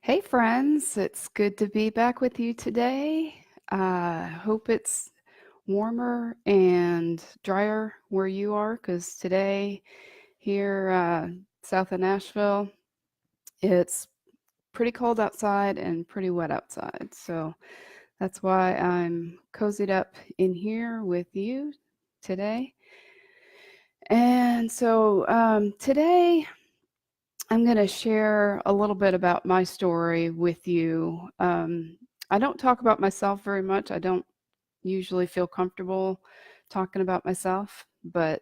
Hey, friends, it's good to be back with you today. I hope it's warmer and drier where you are because today, here south of Nashville, it's pretty cold outside and pretty wet outside. So that's why I'm cozied up in here with you today. And so today, I'm going to share a little bit about my story with you. I don't talk about myself very much. I don't usually feel comfortable talking about myself, but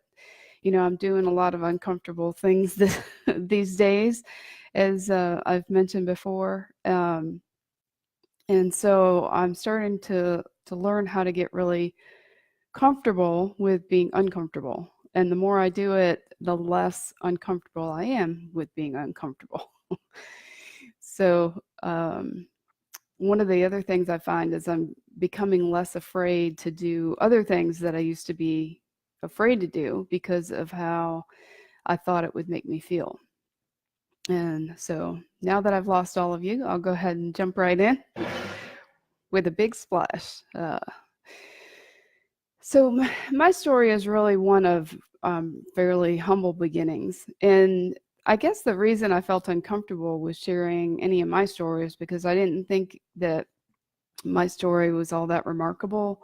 I'm doing a lot of uncomfortable things these days, as I've mentioned before. And so I'm starting to learn how to get really comfortable with being uncomfortable. And the more I do it, the less uncomfortable I am with being uncomfortable. So, one of the other things I find is I'm becoming less afraid to do other things that I used to be afraid to do because of how I thought it would make me feel. And so now that I've lost all of you, I'll go ahead and jump right in with a big splash. So, my story is really one of fairly humble beginnings. And I guess the reason I felt uncomfortable with sharing any of my stories because I didn't think that my story was all that remarkable.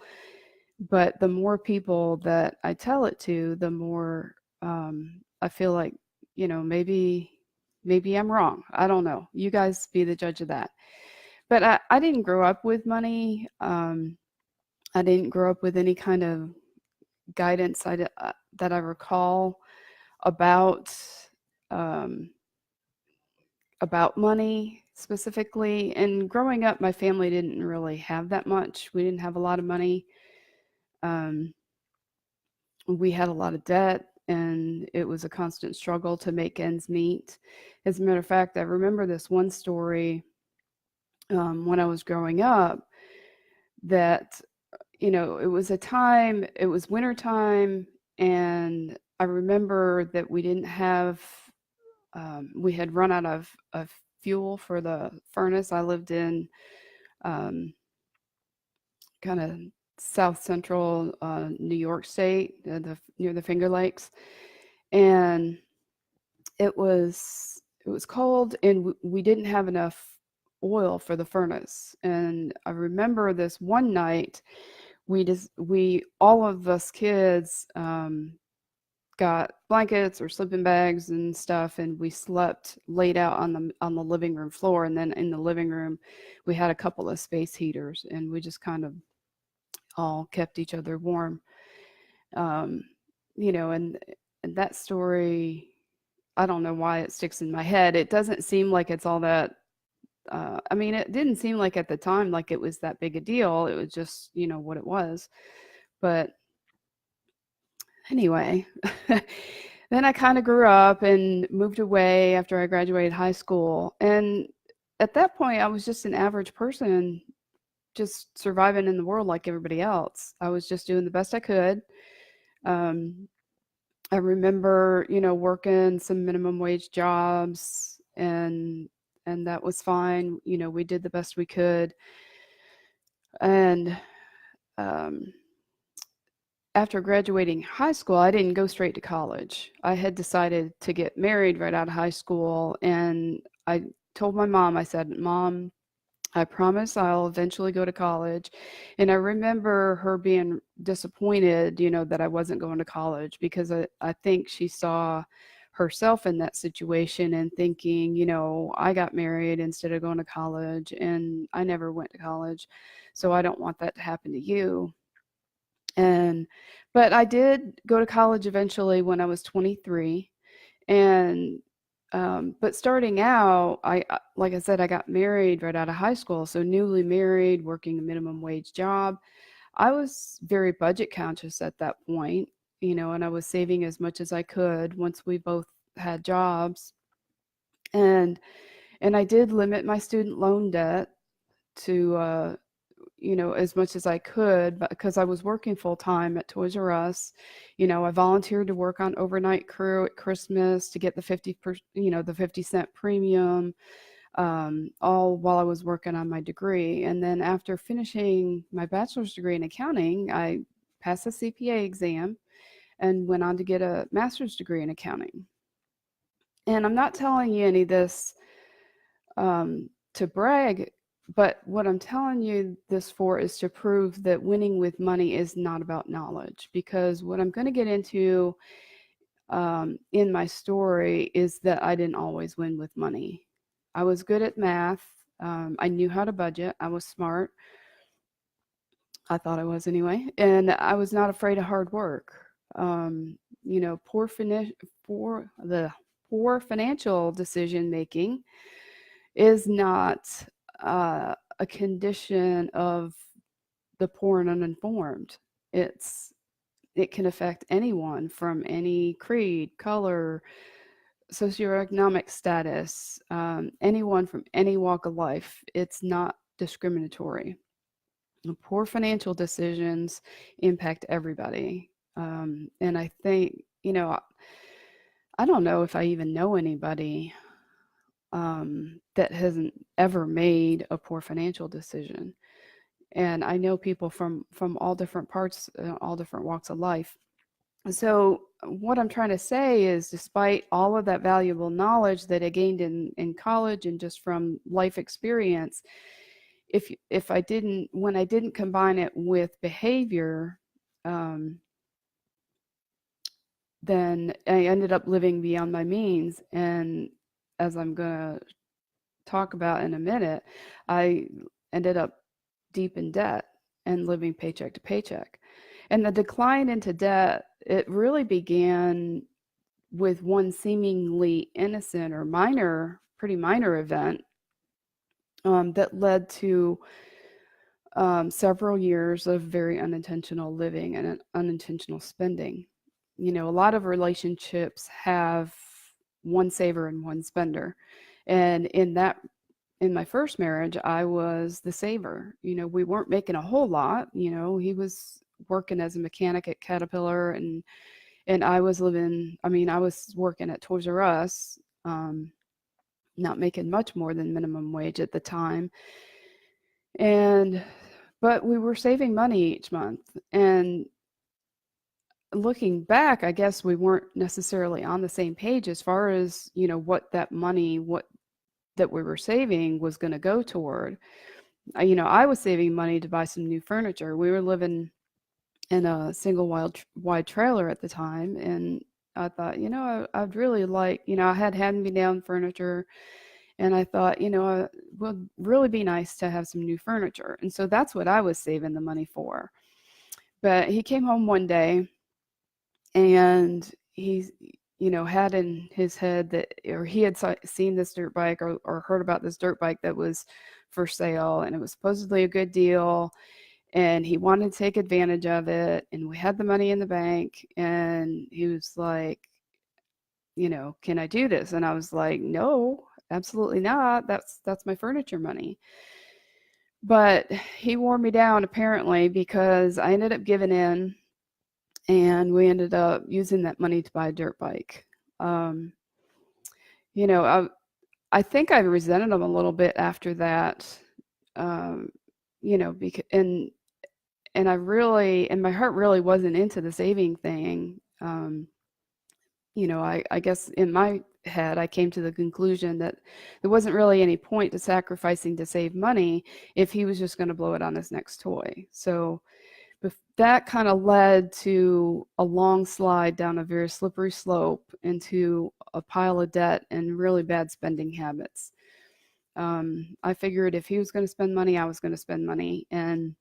But the more people that I tell it to, the more I feel like, maybe I'm wrong. I don't know. You guys be the judge of that. But I didn't grow up with money. I didn't grow up with any kind of guidance that I recall about um, about money specifically. And growing up, my family didn't really have that much. We didn't have a lot of money. Um, we had a lot of debt, and it was a constant struggle to make ends meet. As a matter of fact, I remember this one story when I was growing up that it was winter time, and I remember that we had run out of fuel for the furnace. I lived in um, kind of south central New York State, near the Finger Lakes, and it was cold, and we didn't have enough oil for the furnace. And I remember this one night we all of us kids got blankets or sleeping bags and stuff, and we slept laid out on the living room floor. And then in the living room we had a couple of space heaters, and we just kind of all kept each other warm. um, and that story, I don't know why it sticks in my head. It doesn't seem like it's all that I mean, it didn't seem like at the time like it was that big a deal. It was just, what it was. But anyway, then I kind of grew up and moved away after I graduated high school. And at that point, I was just an average person, just surviving in the world like everybody else. I was just doing the best I could. Um, I remember, working some minimum wage jobs, and that was fine. We did the best we could. And um, after graduating high school, I didn't go straight to college. I had decided to get married right out of high school. And I told my mom, I said, Mom, I promise I'll eventually go to college. And I remember her being disappointed, that I wasn't going to college because I think she saw herself in that situation and thinking, I got married instead of going to college, and I never went to college. So I don't want that to happen to you. And but I did go to college eventually when I was 23. And but starting out, like I said, I got married right out of high school, so newly married, working a minimum wage job. I was very budget conscious at that point, and I was saving as much as I could once we both had jobs. And I did limit my student loan debt to as much as I could, but because I was working full time at Toys R Us. I volunteered to work on overnight crew at Christmas to get the 50 cent premium. all while I was working on my degree. And then after finishing my bachelor's degree in accounting, I passed the CPA exam and went on to get a master's degree in accounting. And I'm not telling you any of this to brag, but what I'm telling you this for is to prove that winning with money is not about knowledge. Because what I'm going to get into in my story is that I didn't always win with money. I was good at math. I knew how to budget. I was smart. I thought I was anyway. And I was not afraid of hard work. You know, poor financial decision making is not a condition of the poor and uninformed. It can affect anyone from any creed, color, socioeconomic status, anyone from any walk of life. It's not discriminatory. Poor financial decisions impact everybody. And I think, you know, I don't know if I even know anybody that hasn't ever made a poor financial decision. And I know people from all different parts, all different walks of life. So what I'm trying to say is, despite all of that valuable knowledge that I gained in college and just from life experience, if I didn't when I didn't combine it with behavior, um, then I ended up living beyond my means. And as I'm gonna talk about in a minute, I ended up deep in debt and living paycheck to paycheck. And the decline into debt, it really began with one seemingly innocent or pretty minor event that led to several years of very unintentional living and unintentional spending. You know, a lot of relationships have one saver and one spender. And in my first marriage, I was the saver. You know, we weren't making a whole lot. You know, he was working as a mechanic at Caterpillar, and I was I was working at Toys R Us, not making much more than minimum wage at the time. But we were saving money each month. And looking back, I guess we weren't necessarily on the same page as far as, you know, what that we were saving was going to go toward. You know, I was saving money to buy some new furniture. We were living in a single wide trailer at the time, and I thought, you know, I'd really like, you know, I had hand-me-down furniture, and I thought, you know, it would really be nice to have some new furniture. And so that's what I was saving the money for. But he came home one day, and he's, you know, had in his head that, or he had seen this dirt bike, or heard about this dirt bike that was for sale, and it was supposedly a good deal, and he wanted to take advantage of it. And we had the money in the bank, and he was like, you know, can I do this? And I was like, no, absolutely not. That's my furniture money. But he wore me down, apparently, because I ended up giving in, and we ended up using that money to buy a dirt bike. Um, you know, I think I resented him a little bit after that. Um, you know, because and I really, and my heart really wasn't into the saving thing. You know, I guess in my head, I came to the conclusion that there wasn't really any point to sacrificing to save money if he was just going to blow it on his next toy. So that kind of led to a long slide down a very slippery slope into a pile of debt and really bad spending habits. I figured if he was going to spend money, I was going to spend money. And,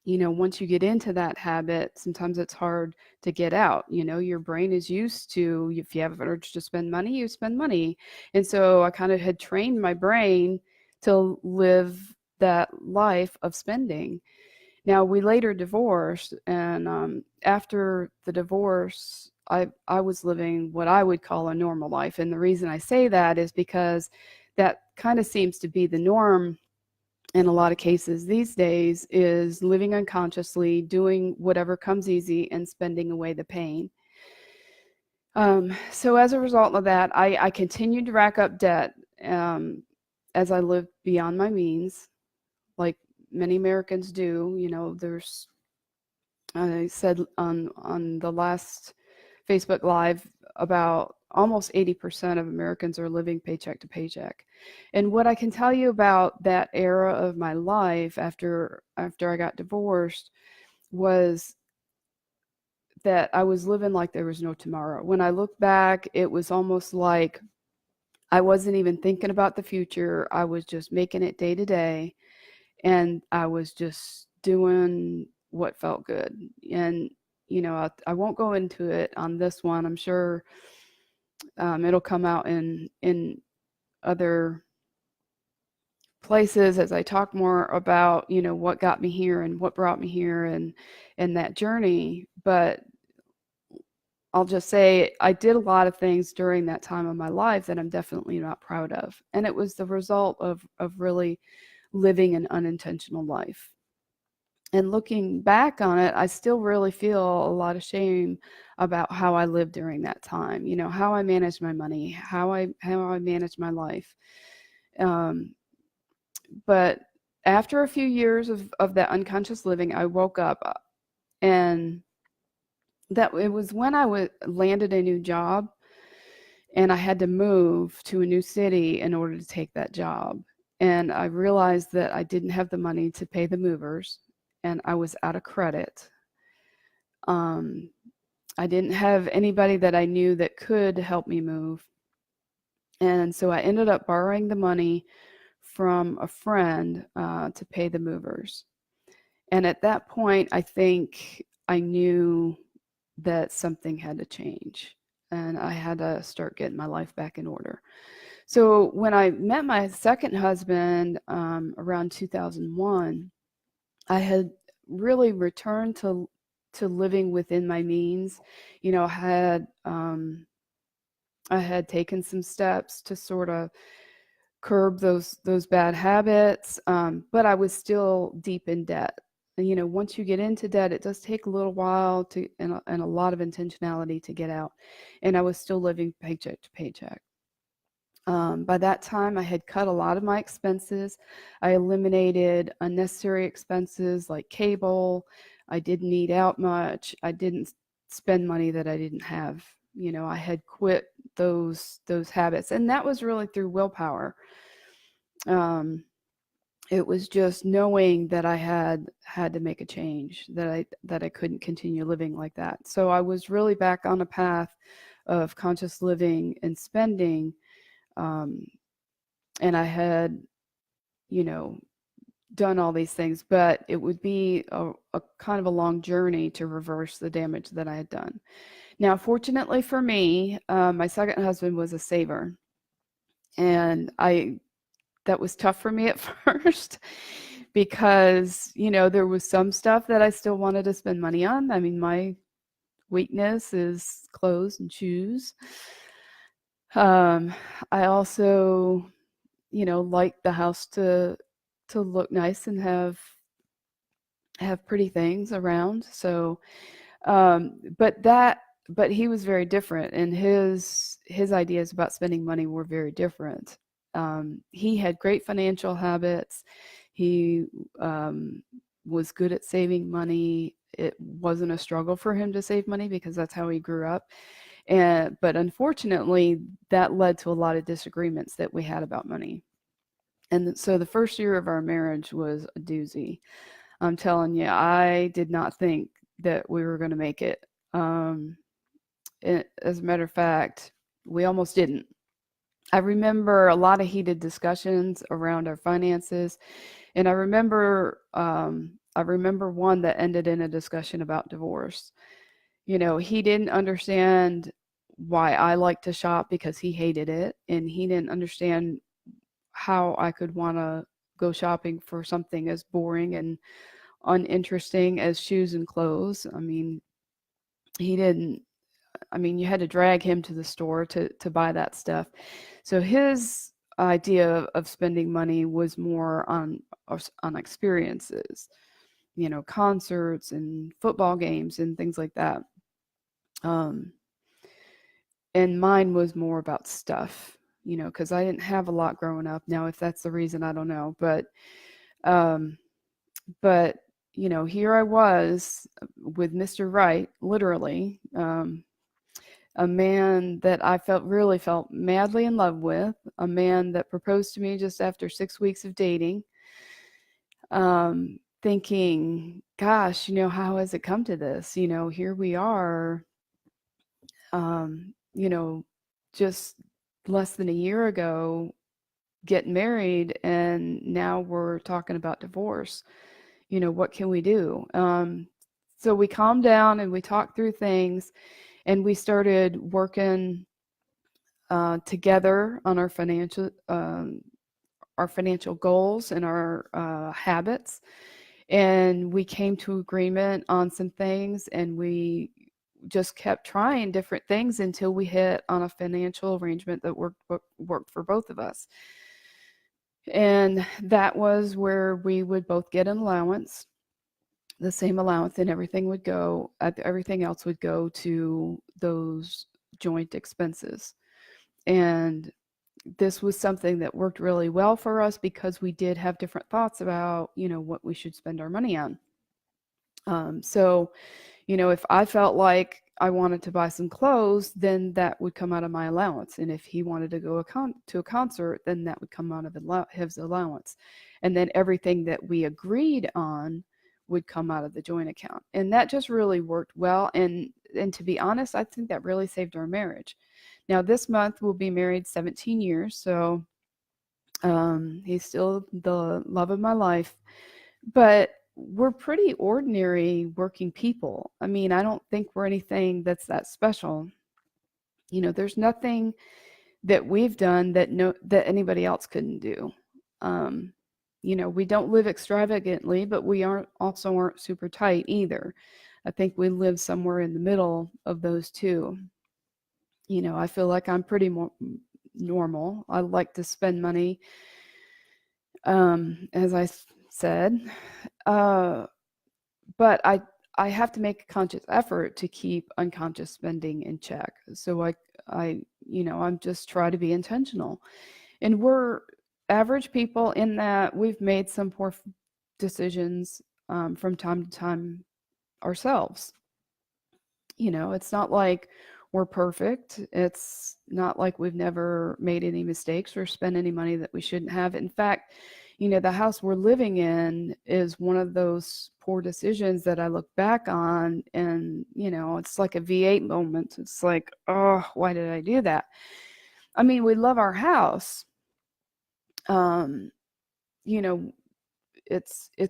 you know, once you get into that habit, sometimes it's hard to get out. You know, your brain is used to, if you have an urge to spend money, you spend money. And so I kind of had trained my brain to live that life of spending. Now, we later divorced, and after the divorce, I was living what I would call a normal life. And the reason I say that is because that kind of seems to be the norm in a lot of cases these days, is living unconsciously, doing whatever comes easy, and spending away the pain. So as a result of that, I continued to rack up debt. as I lived beyond my means, like many Americans do, there's I said on the last Facebook Live about almost 80% of Americans are living paycheck to paycheck. And what I can tell you about that era of my life after I got divorced was that I was living like there was no tomorrow. When I look back, it was almost like I wasn't even thinking about the future. I was just making it day to day, and I was just doing what felt good. And I won't go into it on this one. I'm sure it'll come out in other places as I talk more about what got me here and what brought me here and that journey. But I'll just say I did a lot of things during that time of my life that I'm definitely not proud of, and it was the result of really living an unintentional life. And looking back on it, I still really feel a lot of shame about how I lived during that time. How I managed my money, how I managed my life. Um, but after a few years of that unconscious living, I woke up, and that it was when I landed a new job, and I had to move to a new city in order to take that job. And I realized that I didn't have the money to pay the movers, and I was out of credit. Um, I didn't have anybody that I knew that could help me move. And so I ended up borrowing the money from a friend to pay the movers. And at that point, I think I knew that something had to change, and I had to start getting my life back in order. So when I met my second husband around 2001, I had really returned to living within my means. I had taken some steps to sort of curb those bad habits, but I was still deep in debt. And once you get into debt, it does take a little while and a lot of intentionality to get out. And I was still living paycheck to paycheck. By that time, I had cut a lot of my expenses. I eliminated unnecessary expenses like cable. I didn't eat out much. I didn't spend money that I didn't have. I had quit those habits, and that was really through willpower. Um, it was just knowing that I had to make a change, that I couldn't continue living like that. So I was really back on a path of conscious living and spending. Um, and I had, you know, done all these things, but it would be a kind of a long journey to reverse the damage that I had done. Now, fortunately for me, my second husband was a saver, and that was tough for me at first because there was some stuff that I still wanted to spend money on. I mean, my weakness is clothes and shoes. I also like the house to look nice and have pretty things around. So, but he was very different, and his ideas about spending money were very different. He had great financial habits. He was good at saving money. It wasn't a struggle for him to save money because that's how he grew up. But unfortunately, that led to a lot of disagreements that we had about money. And so the first year of our marriage was a doozy. I'm telling you, I did not think that we were going to make it. As a matter of fact, we almost didn't. I remember a lot of heated discussions around our finances, and I remember one that ended in a discussion about divorce. He didn't understand why I liked to shop because he hated it, and he didn't understand how I could want to go shopping for something as boring and uninteresting as shoes and clothes. I mean, he didn't. I mean, you had to drag him to the store to buy that stuff. So his idea of spending money was more on experiences, concerts and football games and things like that. Um, and mine was more about stuff. because I didn't have a lot growing up. Now, if that's the reason, I don't know. Um, but here I was with Mr. Right, literally, a man that I really felt madly in love with, a man that proposed to me just after 6 weeks of dating, thinking, gosh, how has it come to this? Here we are, um, you know, just less than a year ago getting married, and now we're talking about divorce. What can we do? So we calmed down and we talked through things, and we started working together on our financial goals and our habits. And we came to agreement on some things, and we just kept trying different things until we hit on a financial arrangement that worked for both of us. And that was where we would both get an allowance, the same allowance, and everything else would go to those joint expenses. And this was something that worked really well for us because we did have different thoughts about, what we should spend our money on. So, if I felt like I wanted to buy some clothes, then that would come out of my allowance. And if he wanted to go to a concert, then that would come out of his allowance. And then everything that we agreed on would come out of the joint account. And that just really worked well. And to be honest, I think that really saved our marriage. Now, this month we'll be married 17 years, so he's still the love of my life. But we're pretty ordinary working people. I mean, I don't think we're anything that's that special. There's nothing that we've done that anybody else couldn't do. We don't live extravagantly, but we aren't super tight either. I think we live somewhere in the middle of those two. I feel like I'm pretty normal. I like to spend money, as I said, but I have to make a conscious effort to keep unconscious spending in check. So I'm just try to be intentional. And we're average people in that we've made some poor decisions from time to time ourselves. It's not like we're perfect. It's not like we've never made any mistakes or spent any money that we shouldn't have. In fact, the house we're living in is one of those poor decisions that I look back on, and, it's like a V8 moment. It's like, oh, why did I do that? I mean, we love our house. It's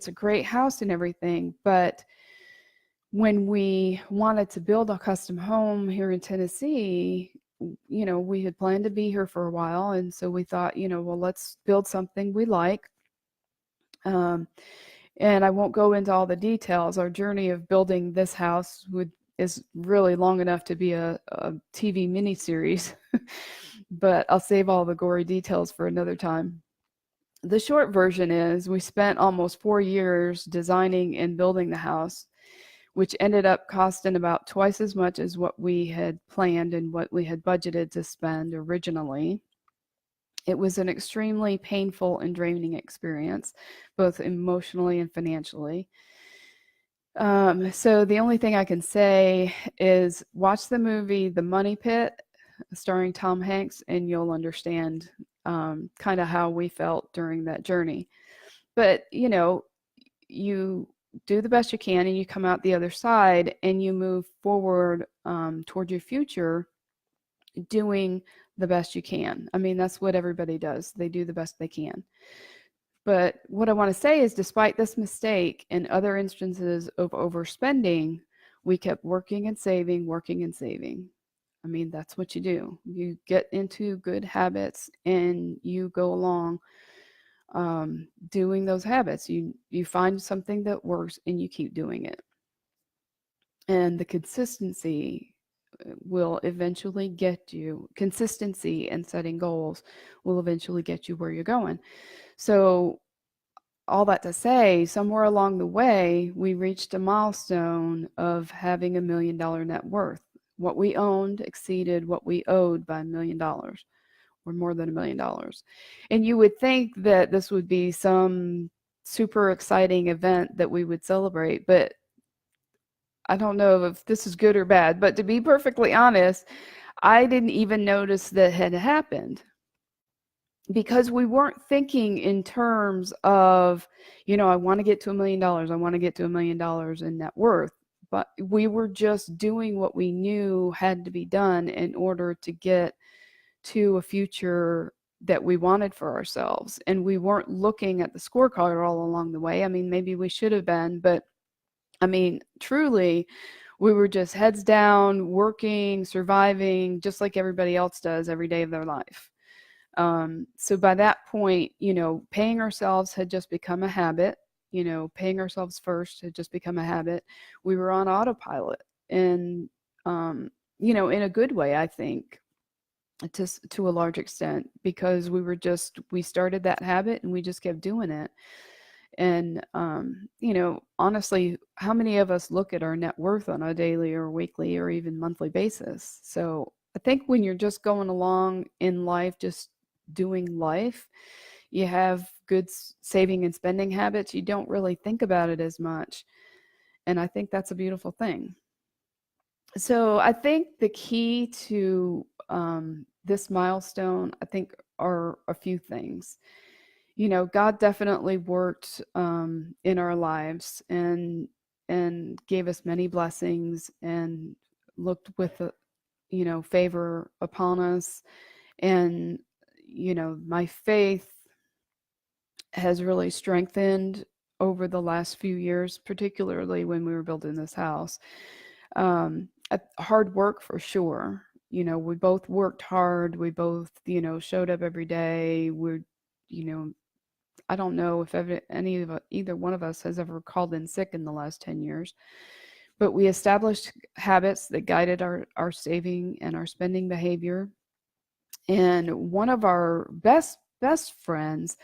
a great house and everything, but when we wanted to build a custom home here in Tennessee, we had planned to be here for a while. And so we thought, well, let's build something we like. And I won't go into all the details. Our journey of building this house is really long enough to be a TV miniseries, but I'll save all the gory details for another time. The short version is we spent almost 4 years designing and building the house, which ended up costing about twice as much as what we had planned and what we had budgeted to spend originally. It was an extremely painful and draining experience, both emotionally and financially. So the only thing I can say is watch the movie The Money Pit, starring Tom Hanks, and you'll understand kind of how we felt during that journey. But, you do the best you can, and you come out the other side, and you move forward toward your future doing the best you can. I mean, that's what everybody does. They do the best they can. But what I want to say is, despite this mistake and other instances of overspending, we kept working and saving, working and saving. I mean, that's what you do. You get into good habits and you go along doing those habits. You find something that works and you keep doing it. And the consistency will eventually get you, consistency and setting goals will eventually get you where you're going. So all that to say, somewhere along the way, we reached a milestone of having $1 million net worth. What we owned exceeded what we owed by $1 million. or more than $1 million. And you would think that this would be some super exciting event that we would celebrate, but I don't know if this is good or bad, but to be perfectly honest, I didn't even notice that had happened because we weren't thinking in terms of, I want to get to $1 million. I want to get to $1 million in net worth. But we were just doing what we knew had to be done in order to get to a future that we wanted for ourselves. And we weren't looking at the scorecard all along the way. I mean, maybe we should have been, but I mean, truly, we were just heads down, working, surviving, just like everybody else does every day of their life. So by that point, paying ourselves had just become a habit. Paying ourselves first had just become a habit. We were on autopilot, and in a good way, I think, to a large extent, because we started that habit and we just kept doing it. And honestly, how many of us look at our net worth on a daily or weekly or even monthly basis? So I think when you're just going along in life, just doing life, you have good saving and spending habits. You don't really think about it as much. And I think that's a beautiful thing. So I think the key to this milestone, I think, are a few things. God definitely worked in our lives and gave us many blessings and looked with favor upon us. And my faith has really strengthened over the last few years, particularly when we were building this house. Hard work for sure. We both worked hard. We both, showed up every day. I don't know if either one of us has ever called in sick in the last 10 years, but we established habits that guided our saving and our spending behavior. And one of our best friends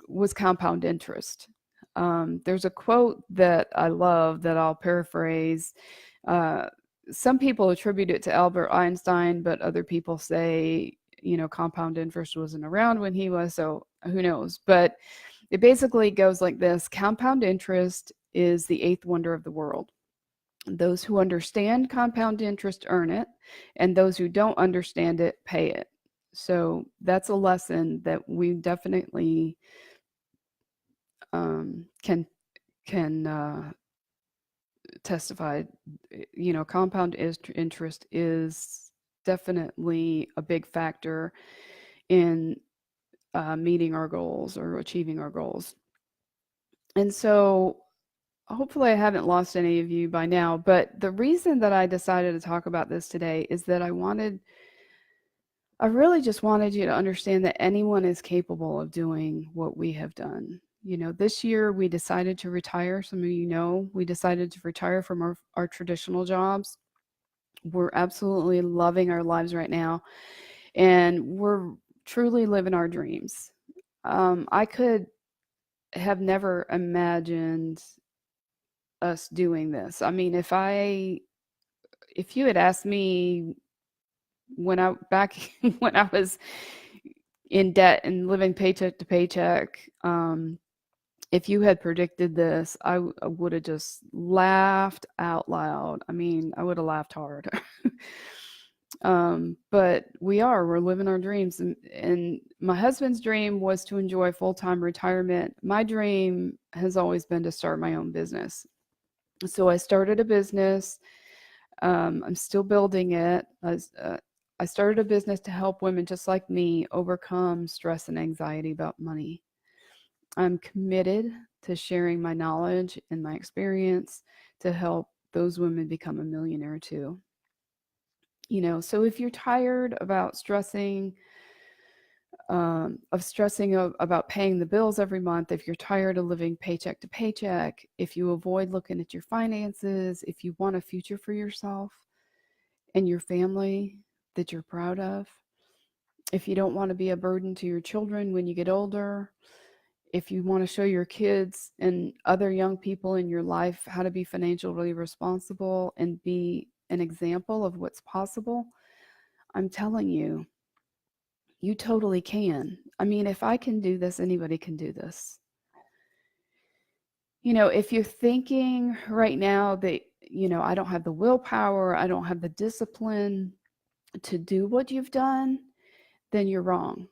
was compound interest. There's a quote that I love that I'll paraphrase. Some people attribute it to Albert Einstein, but other people say, compound interest wasn't around when he was, so who knows? But it basically goes like this: compound interest is the eighth wonder of the world. Those who understand compound interest earn it, and those who don't understand it pay it. So that's a lesson that we definitely can testify. Compound interest is definitely a big factor in meeting our goals or achieving our goals. And so hopefully I haven't lost any of you by now, but the reason that I decided to talk about this today is that I really just wanted you to understand that anyone is capable of doing what we have done. This year we decided to retire. Some of we decided to retire from our traditional jobs. We're absolutely loving our lives right now, and we're truly living our dreams. I could have never imagined us doing this. I mean, if you had asked me when I was in debt and living paycheck to paycheck, if you had predicted this, I would have just laughed out loud. I mean, I would have laughed hard. But we're living our dreams. And my husband's dream was to enjoy full-time retirement. My dream has always been to start my own business. So I started a business. I'm still building it. I started a business to help women just like me overcome stress and anxiety about money. I'm committed to sharing my knowledge and my experience to help those women become a millionaire too. So if you're tired about stressing about paying the bills every month, if you're tired of living paycheck to paycheck, if you avoid looking at your finances, if you want a future for yourself and your family that you're proud of, if you don't want to be a burden to your children when you get older, if you want to show your kids and other young people in your life how to be financially responsible and be an example of what's possible, I'm telling you, You totally can. I mean, if I can do this, anybody can do this. If you're thinking right now that, I don't have the willpower, I don't have the discipline to do what you've done, then you're wrong.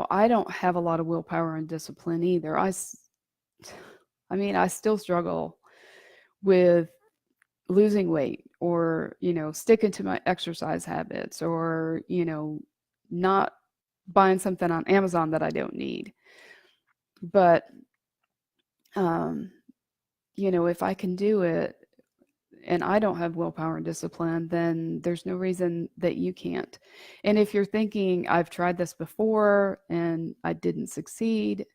I don't have a lot of willpower and discipline either. I mean, I still struggle with losing weight or, sticking to my exercise habits or, not buying something on Amazon that I don't need. But, um, if I can do it and I don't have willpower and discipline, then there's no reason that you can't. And if you're thinking, I've tried this before and I didn't succeed,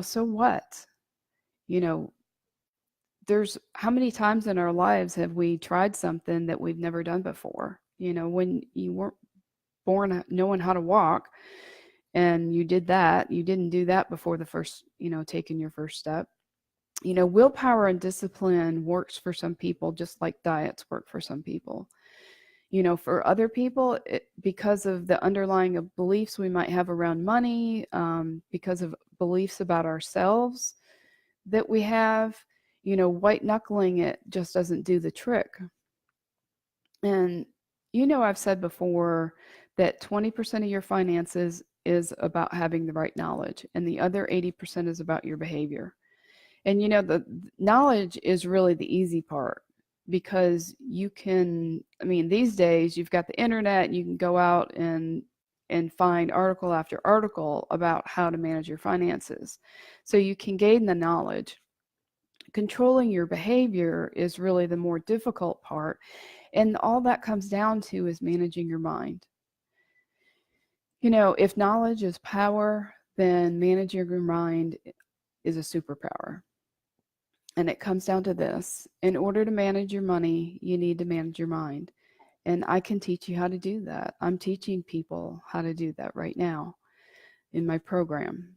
so what? You know, there's how many times in our lives have we tried something that we've never done before? When you weren't born knowing how to walk and you did that, you didn't do that before the first, taking your first step. Willpower and discipline works for some people just like diets work for some people. For other people, because of the underlying beliefs we might have around money, because of beliefs about ourselves that we have, white knuckling it just doesn't do the trick. And, I've said before that 20% of your finances is about having the right knowledge, and the other 80% is about your behavior. And the knowledge is really the easy part because you can, I mean, these days you've got the internet, you can go out and find article after article about how to manage your finances. So you can gain the knowledge. Controlling your behavior is really the more difficult part. And all that comes down to is managing your mind. If knowledge is power, then managing your mind is a superpower. And it comes down to this. In order to manage your money, you need to manage your mind. And I can teach you how to do that. I'm teaching people how to do that right now in my program.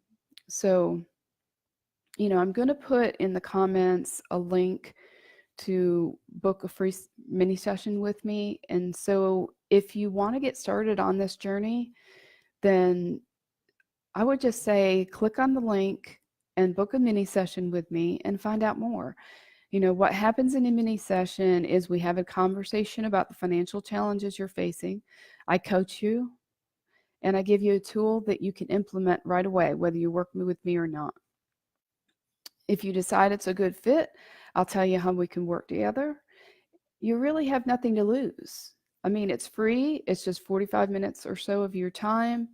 So, I'm going to put in the comments a link to book a free mini session with me. And so if you want to get started on this journey, then I would just say click on the link and book a mini session with me and find out more. What happens in a mini session is we have a conversation about the financial challenges you're facing. I coach you and I give you a tool that you can implement right away, whether you work with me or not. If you decide it's a good fit, I'll tell you how we can work together. You really have nothing to lose. I mean, it's free. It's just 45 minutes or so of your time,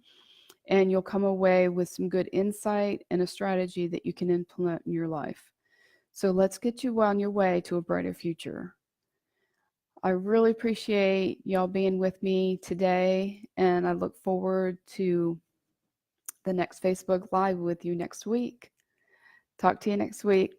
and you'll come away with some good insight and a strategy that you can implement in your life. So let's get you on your way to a brighter future. I really appreciate y'all being with me today, and I look forward to the next Facebook Live with you next week. Talk to you next week.